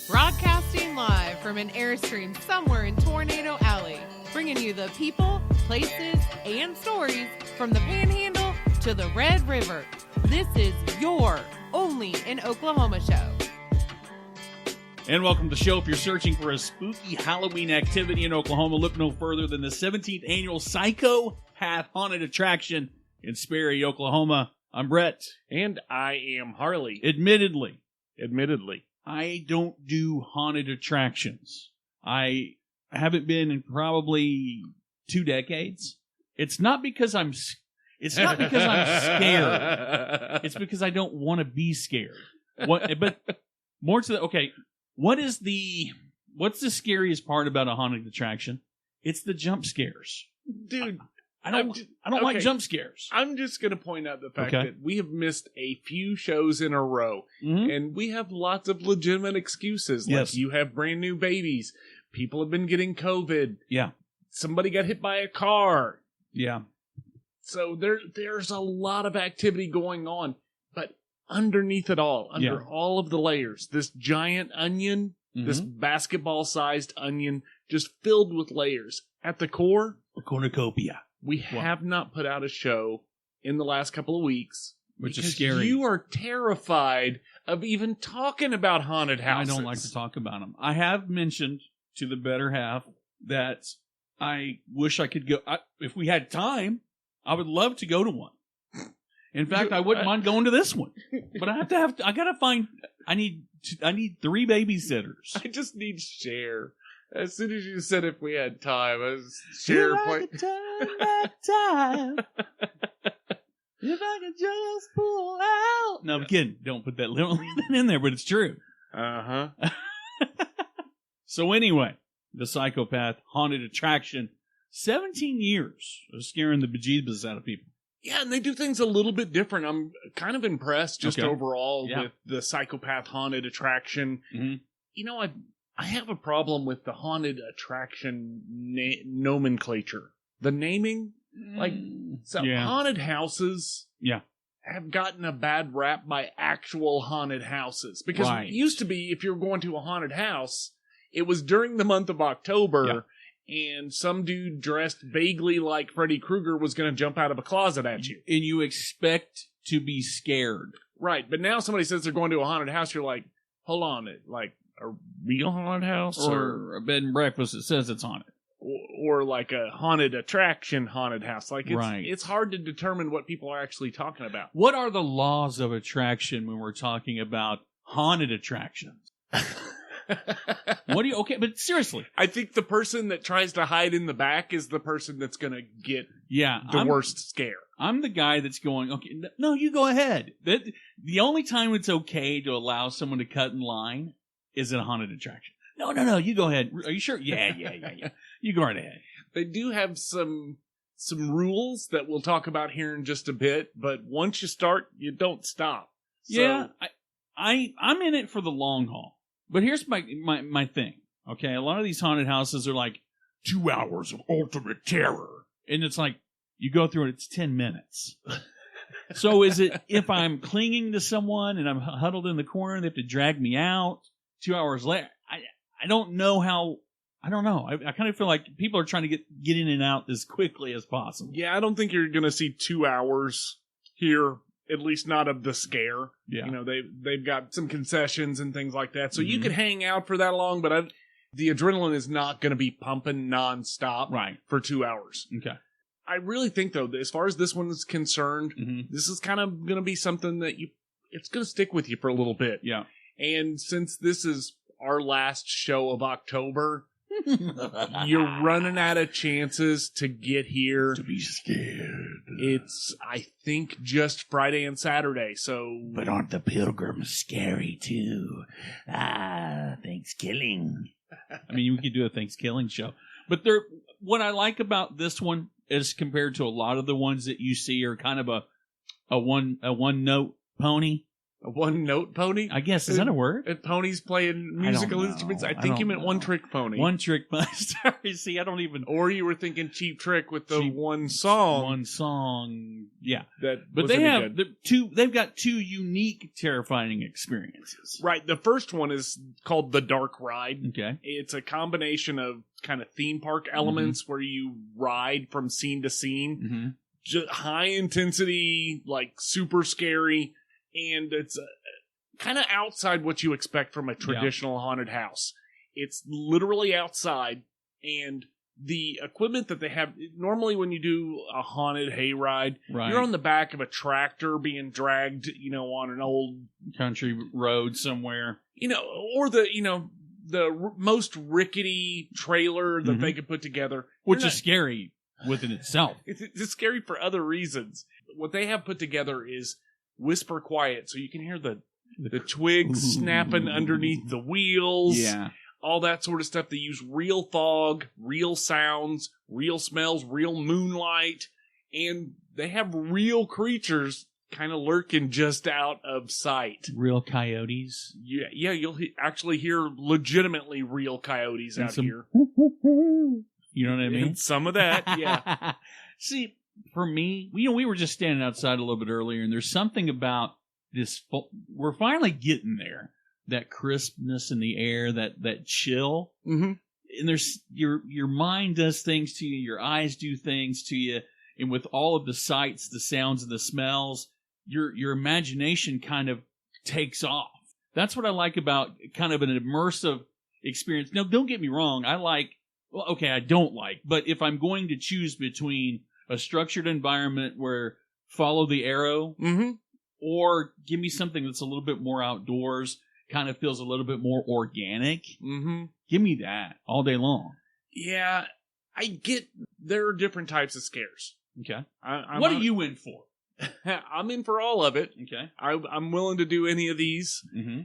Broadcasting live from an Airstream somewhere in Tornado Alley, bringing you the people, places, and stories from the Panhandle to the Red River. This is your Only in Oklahoma show. And welcome to the show. If you're searching for a spooky Halloween activity in Oklahoma, look no further than the 17th annual Psychopath Haunted Attraction in Sperry, Oklahoma. I'm Brett. And I am Harley. Admittedly, I don't do haunted attractions. I haven't been in probably 2 decades. It's not because I'm scared. It's because I don't want to be scared. But more to the, okay, what's the scariest part about a haunted attraction? It's the jump scares. Dude, I don't like jump scares. I'm just going to point out the fact that we have missed a few shows in a row, and we have lots of legitimate excuses. Yes. Like you have brand new babies. People have been getting COVID. Yeah. Somebody got hit by a car. Yeah. So there's a lot of activity going on. But underneath it all, under all of the layers, this giant onion, this basketball-sized onion, just filled with layers. At the core, a cornucopia. We have not put out a show in the last couple of weeks. Which is scary. You are terrified of even talking about haunted houses. I don't like to talk about them. I have mentioned to the better half that I wish I could go. If we had time, I would love to go to one. In fact, I wouldn't mind going to this one. But I gotta find, I need 3 babysitters. I just need Cher. As soon as you said if we had time, I was Cher play. Turn back time. If I could just pull out. No, I'm kidding. Don't put that little in there, but it's true. Uh-huh. So anyway, the Psychopath Haunted Attraction, 17 years of scaring the bejeebus out of people. Yeah, and they do things a little bit different. I'm kind of impressed just overall with the Psychopath Haunted Attraction. Mm-hmm. You know, I have a problem with the haunted attraction nomenclature. The naming, haunted houses have gotten a bad rap by actual haunted houses. Because it used to be, if you were going to a haunted house, it was during the month of October, and some dude dressed vaguely like Freddy Krueger was going to jump out of a closet at you. And you expect to be scared. Right, but now somebody says they're going to a haunted house, you're like, hold on, a real haunted house? Or a bed and breakfast that says it's haunted. Or like a haunted attraction haunted house. Like it's hard to determine what people are actually talking about. What are the laws of attraction when we're talking about haunted attractions? But seriously. I think the person that tries to hide in the back is the person that's going to get the worst scare. I'm the guy that's going, okay, no, you go ahead. The only time it's okay to allow someone to cut in line is in a haunted attraction. No, you go ahead. Are you sure? Yeah. You go right ahead. They do have some rules that we'll talk about here in just a bit, but once you start, you don't stop. So, yeah, I'm in it for the long haul. But here's my thing, okay? A lot of these haunted houses are like 2 hours of ultimate terror. And it's like, you go through it, it's 10 minutes. So is it, if I'm clinging to someone and I'm huddled in the corner, they have to drag me out 2 hours later? I don't know how. I don't know. I kind of feel like people are trying to get in and out as quickly as possible. Yeah, I don't think you're going to see 2 hours here, at least not of the scare. Yeah. You know, they've got some concessions and things like that. So you could hang out for that long, but the adrenaline is not going to be pumping nonstop for 2 hours. Okay. I really think, though, as far as this one is concerned, this is kind of going to be something that it's going to stick with you for a little bit. Yeah. And since this is our last show of October, you're running out of chances to get here. To be scared. It's, I think, just Friday and Saturday, so... But aren't the pilgrims scary, too? Thanksgiving. I mean, we could do a Thanksgiving show. But what I like about this one is compared to a lot of the ones that you see are kind of a one-note pony. A one-note pony? I guess. Is that a word? And ponies playing musical instruments? I think you meant one-trick pony. One-trick pony. Sorry, see, I don't even... Or you were thinking Cheap Trick with the one song. One song, yeah. But they've got two unique, terrifying experiences. Right. The first one is called The Dark Ride. Okay. It's a combination of kind of theme park elements where you ride from scene to scene. Mm-hmm. Just high intensity, like super scary. And it's kind of outside what you expect from a traditional haunted house. It's literally outside, and the equipment that they have, normally when you do a haunted hayride, you're on the back of a tractor being dragged, on an old country road somewhere. Or the most rickety trailer that they could put together. Which is scary within itself. It's scary for other reasons. What they have put together is whisper quiet, so you can hear the twigs snapping underneath the wheels. Yeah. All that sort of stuff. They use real fog, real sounds, real smells, real moonlight, and they have real creatures kind of lurking just out of sight. Real coyotes? Yeah, you'll actually hear legitimately real coyotes out here. You know what I mean? And some of that, yeah. See, for me, we were just standing outside a little bit earlier, and there's something about this. We're finally getting there. That crispness in the air, that chill. Mm-hmm. And there's your mind does things to you, your eyes do things to you, and with all of the sights, the sounds, and the smells, your imagination kind of takes off. That's what I like about kind of an immersive experience. Now, don't get me wrong. I don't like, but if I'm going to choose between a structured environment where follow the arrow, or give me something that's a little bit more outdoors, kind of feels a little bit more organic, give me that all day long. Yeah, I get there are different types of scares. Okay. What are you in for? I'm in for all of it. Okay. I'm willing to do any of these. Mm-hmm.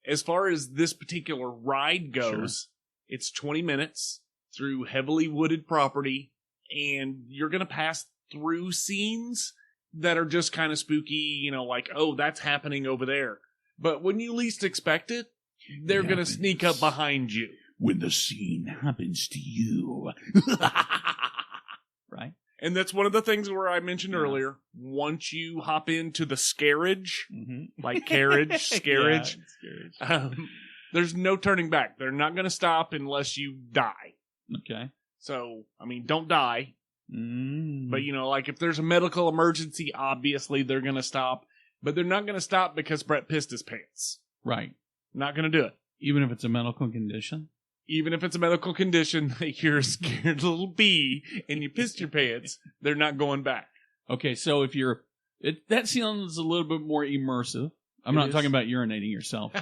As far as this particular ride goes, it's 20 minutes through heavily wooded property, and you're going to pass through scenes that are just kind of spooky, like, oh, that's happening over there. But when you least expect it, they're going to sneak up behind you. When the scene happens to you. Right? And that's one of the things where I mentioned earlier, once you hop into the scarage, like scarage, there's no turning back. They're not going to stop unless you die. Okay. So, don't die. But, like if there's a medical emergency, obviously they're going to stop. But they're not going to stop because Brett pissed his pants. Right. Not going to do it. Even if it's a medical condition? Even if it's a medical condition, you're a scared little bee and you pissed your pants, they're not going back. Okay, so if that sounds a little bit more immersive. I'm not talking about urinating yourself.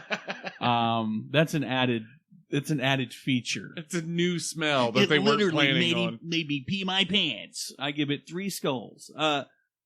That's an added feature. It's a new smell that they weren't planning on. Made me pee my pants. I give it 3 skulls.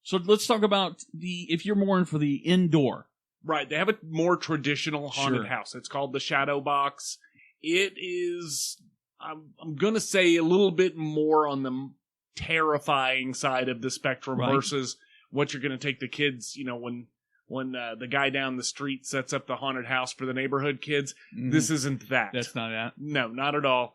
So let's talk about if you're more in for the indoor. Right. They have a more traditional haunted house. It's called the Shadow Box. It is, I'm going to say, a little bit more on the terrifying side of the spectrum versus what you're going to take the kids, when the guy down the street sets up the haunted house for the neighborhood kids. This isn't that. That's not that? No, not at all.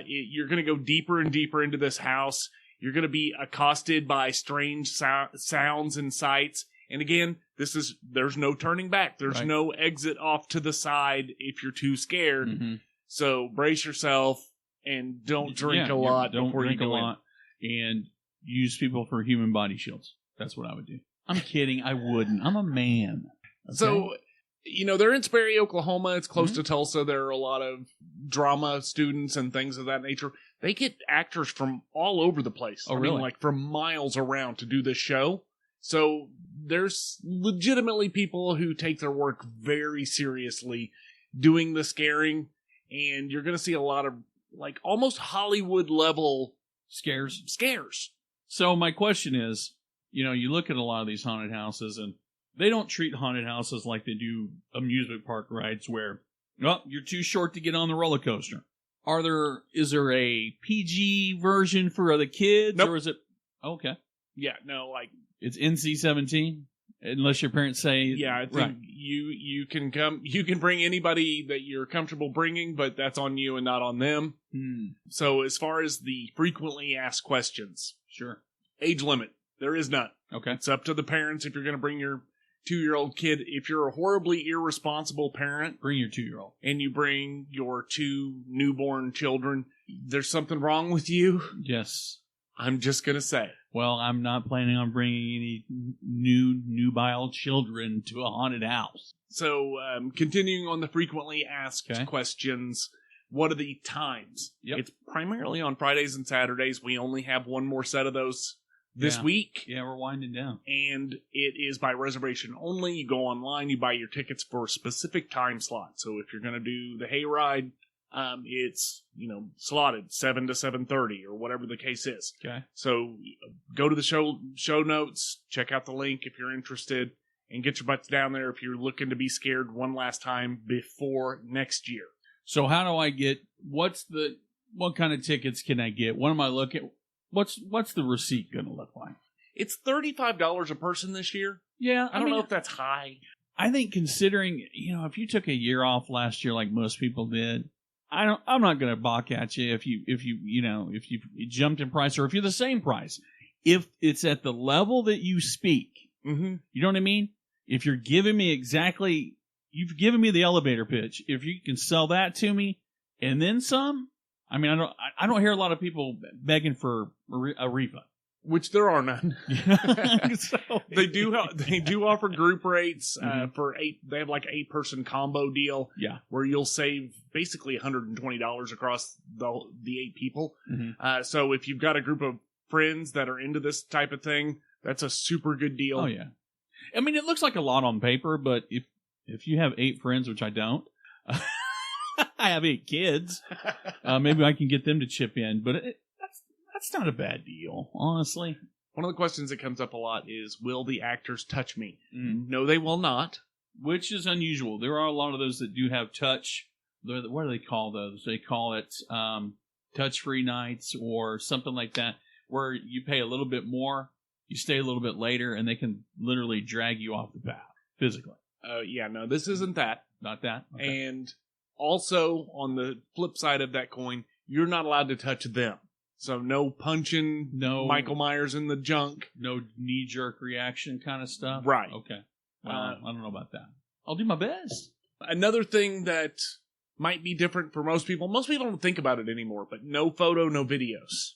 You're going to go deeper and deeper into this house. You're going to be accosted by strange sounds and sights. And again, there's no turning back. There's no exit off to the side if you're too scared. So brace yourself and don't drink a lot. Don't drink a lot. And use people for human body shields. That's what I would do. I'm kidding. I wouldn't. I'm a man. Okay? So, they're in Sperry, Oklahoma. It's close to Tulsa. There are a lot of drama students and things of that nature. They get actors from all over the place. Oh, really? Like from miles around to do this show. So there's legitimately people who take their work very seriously doing the scaring. And you're going to see a lot of like almost Hollywood level scares. So my question is, you look at a lot of these haunted houses and they don't treat haunted houses like they do amusement park rides where, you're too short to get on the roller coaster. Is there a PG version for the kids? Nope. Or is it? Okay. Yeah, no, like. It's NC-17? Unless your parents say... Yeah, I think you can come. You can bring anybody that you're comfortable bringing, but that's on you and not on them. So as far as the frequently asked questions... Sure. Age limit. There is none. Okay. It's up to the parents if you're going to bring your 2-year-old kid. If you're a horribly irresponsible parent... Bring your 2-year-old. And you bring your 2 newborn children, there's something wrong with you. Yes. I'm just going to say. Well, I'm not planning on bringing any nubile children to a haunted house. So, continuing on the frequently asked questions, what are the times? Yep. It's primarily on Fridays and Saturdays. We only have one more set of those this week. Yeah, we're winding down. And it is by reservation only. You go online, you buy your tickets for a specific time slot. So if you're going to do the hayride, it's, slotted 7 to 7:30 or whatever the case is. Okay. So go to the show notes, check out the link if you're interested, and get your butts down there if you're looking to be scared one last time before next year. So how do I get, what kind of tickets can I get? What am I looking, what's the receipt going to look like? It's $35 a person this year. Yeah. I don't know if that's high. I think considering, if you took a year off last year like most people did, I'm not going to balk at you if you jumped in price or if you're the same price. If it's at the level that you speak, you know what I mean? If you're giving me you've given me the elevator pitch. If you can sell that to me and then some, I don't hear a lot of people begging for a refund. Which there are none. So, they do offer group rates for 8. They have like 8-person combo deal. Yeah, where you'll save basically $120 across the 8 people. So if you've got a group of friends that are into this type of thing, that's a super good deal. Oh yeah, it looks like a lot on paper, but if you have 8 friends, which I don't, I have 8 kids. Maybe I can get them to chip in, but that's not a bad deal, honestly. One of the questions that comes up a lot is, will the actors touch me? No, they will not. Which is unusual. There are a lot of those that do have touch. What do they call those? They call it touch-free nights or something like that, where you pay a little bit more, you stay a little bit later, and they can literally drag you off the path physically. Yeah, no, this isn't that. Not that? Okay. And also, on the flip side of that coin, you're not allowed to touch them. So no punching, no Michael Myers in the junk. No knee-jerk reaction kind of stuff? Right. Okay. Well, I don't know about that. I'll do my best. Another thing that might be different for most people don't think about it anymore, but no photo, no videos.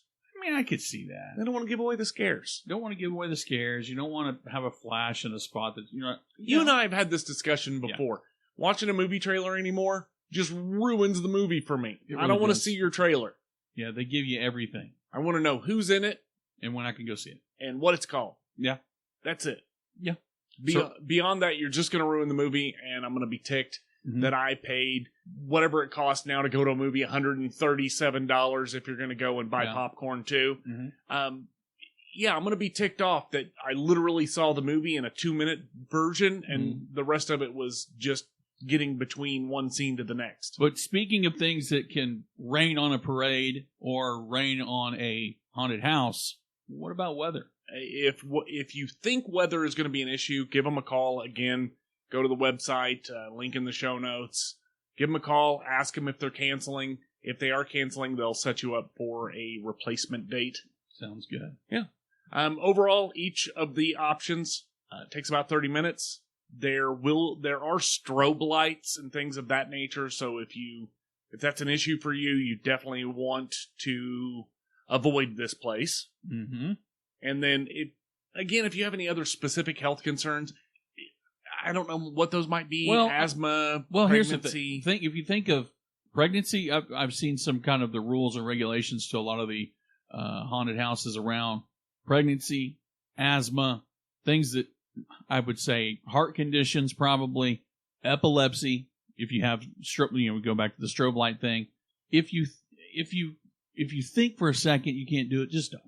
I could see that. They don't want to give away the scares. Don't want to give away the scares. You don't want to have a flash in a spot that you're not... You and I have had this discussion before. Yeah. Watching a movie trailer anymore just ruins the movie for me. Really I don't want to see your trailer. Yeah, they give you everything. I want to know who's in it. And when I can go see it. And what it's called. Yeah. That's it. Yeah. Beyond that, you're just going to ruin the movie, and I'm going to be ticked that I paid whatever it costs now to go to a movie, $137 if you're going to go and buy popcorn too. I'm going to be ticked off that I literally saw the movie in a 2-minute version, and the rest of it was just getting between one scene to the next. But speaking of things that can rain on a parade or rain on a haunted house, what about weather? If you think weather is going to be an issue, give them a call. Again, go to the website, link in the show notes. Give them a call, ask them if they're canceling. If they are canceling, they'll set you up for a replacement date. Sounds good. Yeah. Overall, each of the options takes about 30 minutes. There are strobe lights and things of that nature, so if that's an issue for you, you definitely want to avoid this place. And then, if you have any other specific health concerns, I don't know what those might be. Asthma, pregnancy. Here's the thing. If you think of pregnancy, I've seen some kind of the rules and regulations to a lot of the haunted houses around pregnancy, asthma, things that I would say heart conditions, probably epilepsy. If you have we go back to the strobe light thing. If you think for a second you can't do it, just don't.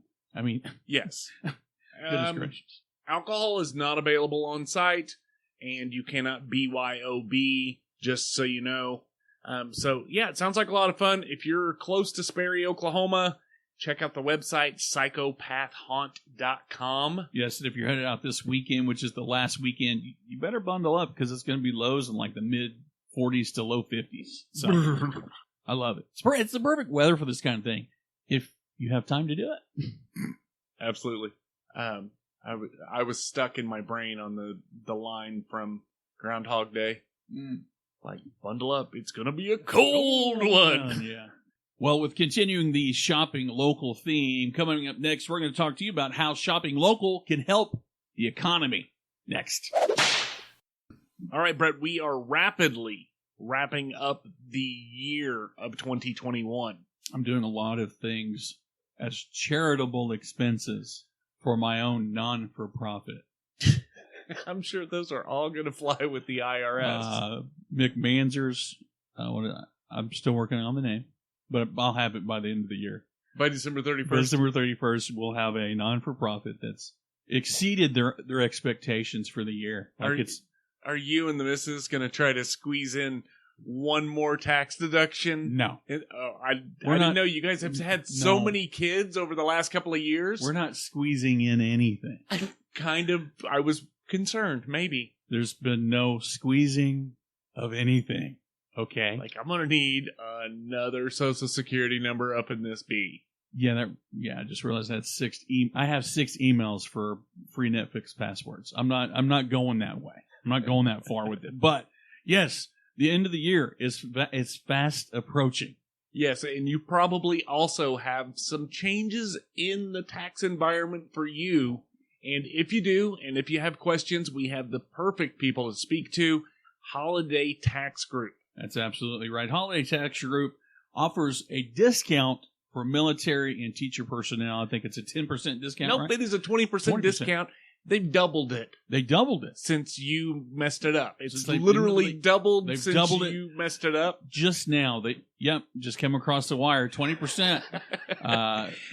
Yes. Goodness gracious. Alcohol is not available on site, and you cannot BYOB, just so you know. It sounds like a lot of fun. If you're close to Sperry, Oklahoma, check out the website, psychopathhaunt.com. Yes, and if you're headed out this weekend, which is the last weekend, you better bundle up because it's going to be lows in like the mid 40s to low 50s. So I love it. It's the perfect weather for this kind of thing if you have time to do it. Absolutely. I was stuck in my brain on the line from Groundhog Day. Like, bundle up. It's going to be a cold one. Yeah. Well, with continuing the shopping local theme, coming up next, we're going to talk to you about how shopping local can help the economy. Next. All right, Brett, we are rapidly wrapping up the year of 2021. I'm doing a lot of things as charitable expenses for my own non-for-profit. I'm sure those are all going to fly with the IRS. McManzer's, I'm still working on the name, but I'll have it by the end of the year. By December 31st? December 31st, we'll have a non-for-profit that's exceeded their expectations for the year. Are you and the missus going to try to squeeze in one more tax deduction? No. I didn't know you guys have had so many kids over the last couple of years. We're not squeezing in anything. I was concerned, maybe. There's been no squeezing of anything. Okay? Like, I'm going to need another Social Security number up in this B. Yeah, I just realized that's I have 6 emails for free Netflix passwords. I'm not going that way. I'm not going that far with it. But, yes, the end of the year is fast approaching. Yes, and you probably also have some changes in the tax environment for you. And if you do, and if you have questions, we have the perfect people to speak to, Holiday Tax Group. That's absolutely right. Holiday Tax Group offers a discount for military and teacher personnel. I think it's a 10% discount, Nope, right? It is a 20% discount. They've doubled it. They doubled it. Since you messed it up. It's They've literally doubled they've since doubled you messed it up. Just now. Just came across the wire. 20%.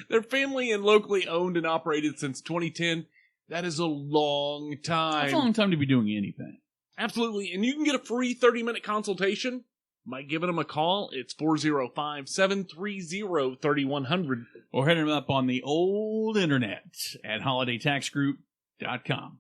They're family and locally owned and operated since 2010. That is a long time. That's a long time to be doing anything. Absolutely. And you can get a free 30-minute consultation by giving them a call. It's 405-730-3100. Or hit them up on the old internet at holidaytaxgroup.com.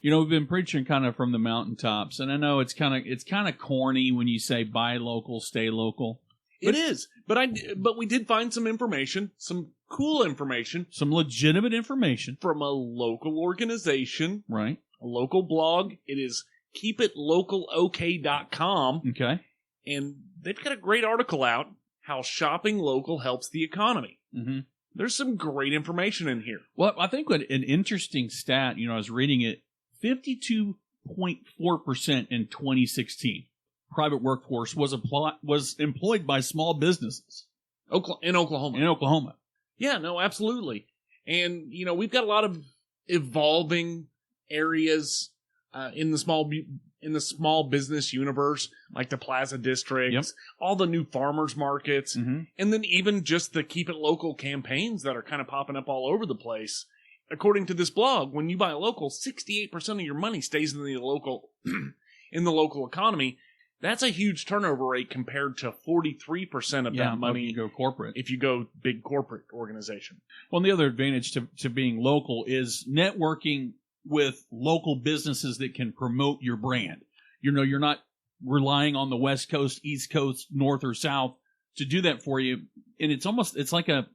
You know, we've been preaching kind of from the mountaintops, and I know it's kind of corny when you say buy local, stay local. It is. But we did find some information, some cool information. Some legitimate information. From a local organization. Right. A local blog. It is keepitlocalok.com. Okay. And they've got a great article out, how shopping local helps the economy. Mm-hmm. There's some great information in here. Well, I think an interesting stat, I was reading it, 52.4% in 2016. Private workforce was employed by small businesses. In Oklahoma. In Oklahoma. Yeah, no, absolutely. And, we've got a lot of evolving areas in the small business universe, like the Plaza Districts, all the new farmers markets, and then even just the Keep It Local campaigns that are kind of popping up all over the place. According to this blog, when you buy local, 68% of your money stays in the local economy. That's a huge turnover rate compared to 43% of that money if you go corporate. If you go big corporate organization. Well, and the other advantage to being local is networking with local businesses that can promote your brand. You're not relying on the West Coast, East Coast, North or South to do that for you. And it's like a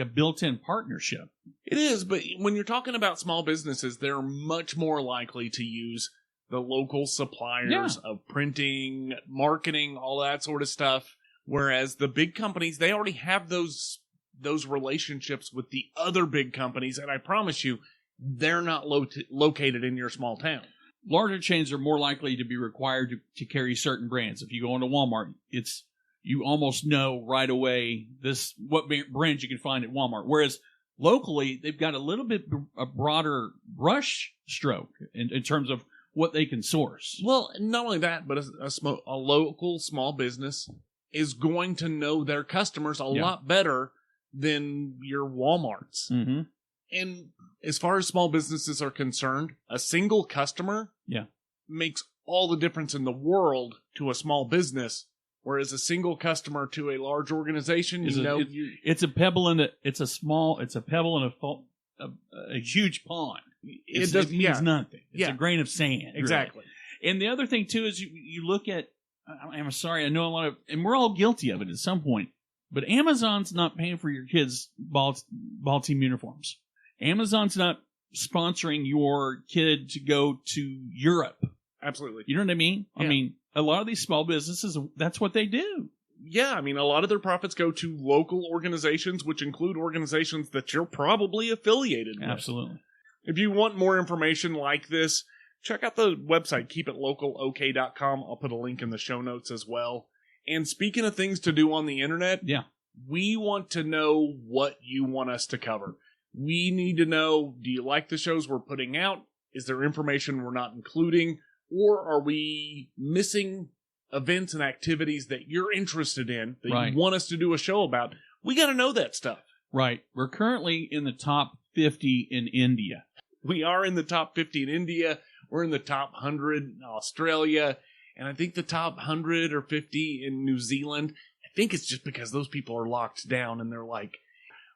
built-in partnership. It is, but when you're talking about small businesses, they're much more likely to use the local suppliers of printing, marketing, all that sort of stuff. Whereas the big companies, they already have those relationships with the other big companies. And I promise you, they're not located in your small town. Larger chains are more likely to be required to carry certain brands. If you go into Walmart, you almost know right away what brands you can find at Walmart. Whereas locally, they've got a little bit a broader brush stroke in terms of what they can source. Well, not only that, but a local small business is going to know their customers a lot better than your Walmarts. Mm-hmm. And as far as small businesses are concerned, a single customer makes all the difference in the world to a small business Whereas a single customer to a large organization, it's a pebble in a huge pond. It means nothing. It's a grain of sand. Exactly. Really. And the other thing too is you look at. I'm sorry, I know a lot of, and we're all guilty of it at some point. But Amazon's not paying for your kids' ball team uniforms. Amazon's not sponsoring your kid to go to Europe. Absolutely. You know what I mean? Yeah. I mean, a lot of these small businesses, that's what they do. Yeah, I mean, a lot of their profits go to local organizations, which include organizations that you're probably affiliated with. Absolutely. If you want more information like this, check out the website, keepitlocal.ok.com. I'll put a link in the show notes as well. And speaking of things to do on the internet, we want to know what you want us to cover. We need to know, do you like the shows we're putting out? Is there information we're not including? Or are we missing events and activities that you're interested in that you want us to do a show about? We got to know that stuff. Right. We're currently in the top 50 in India. We are in the top 50 in India. We're in the top 100 in Australia. And I think the top 100 or 50 in New Zealand. I think it's just because those people are locked down and they're like,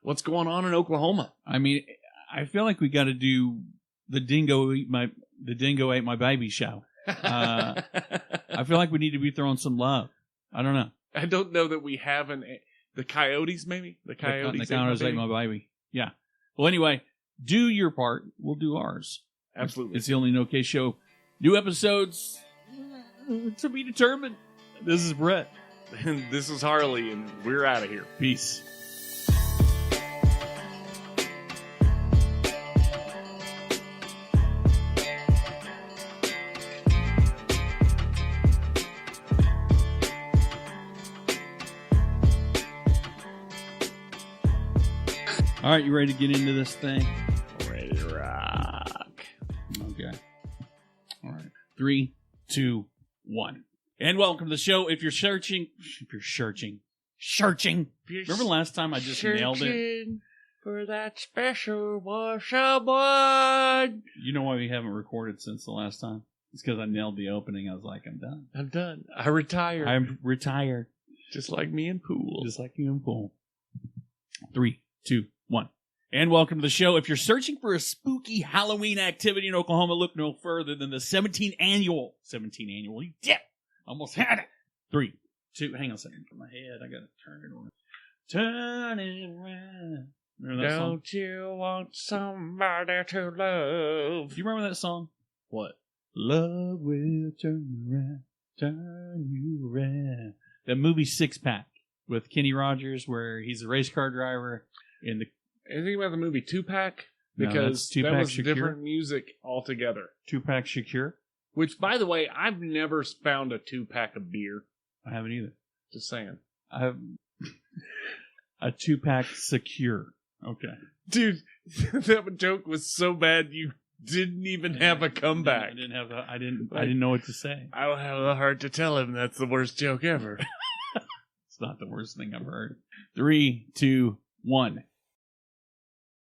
what's going on in Oklahoma? I mean, I feel like we got to do the dingo ate my baby show. I feel like we need to be throwing some love. I don't know. I don't know that we have the coyotes, maybe? The coyotes ate my baby. Yeah. Well, anyway, do your part. We'll do ours. Absolutely. It's the Only in OK Show. New episodes to be determined. This is Brett. And this is Harley, and we're out of here. Peace. All right, you ready to get into this thing? Ready to rock. Okay. All right. 3, 2, 1. And welcome to the show. If you're searching. Remember last time I just nailed it? For that special wash someone. You know why we haven't recorded since the last time? It's because I nailed the opening. I was like, I'm done. I retired. I'm retired. Just like me and Pool. 3, 2, 1. And welcome to the show. If you're searching for a spooky Halloween activity in Oklahoma, look no further than the 17th annual. You dip. Almost had it. 3, 2. Hang on a second. For my head, I gotta turn it around. Turn it around. Remember that song? Don't you want somebody to love? Do you remember that song? What? Love will turn you around. That movie Six Pack with Kenny Rogers, where he's a race car driver. Anything about the movie Tupac? Because Tupac that was Shakur. Different music altogether. Tupac Shakur? Which, by the way, I've never found a 2-pack of beer. I haven't either. Just saying. I have a 2-pack secure. Okay. Dude, that joke was so bad you didn't even have a comeback. I didn't know what to say. I don't have the heart to tell him that's the worst joke ever. It's not the worst thing I've heard. 3, 2, 1.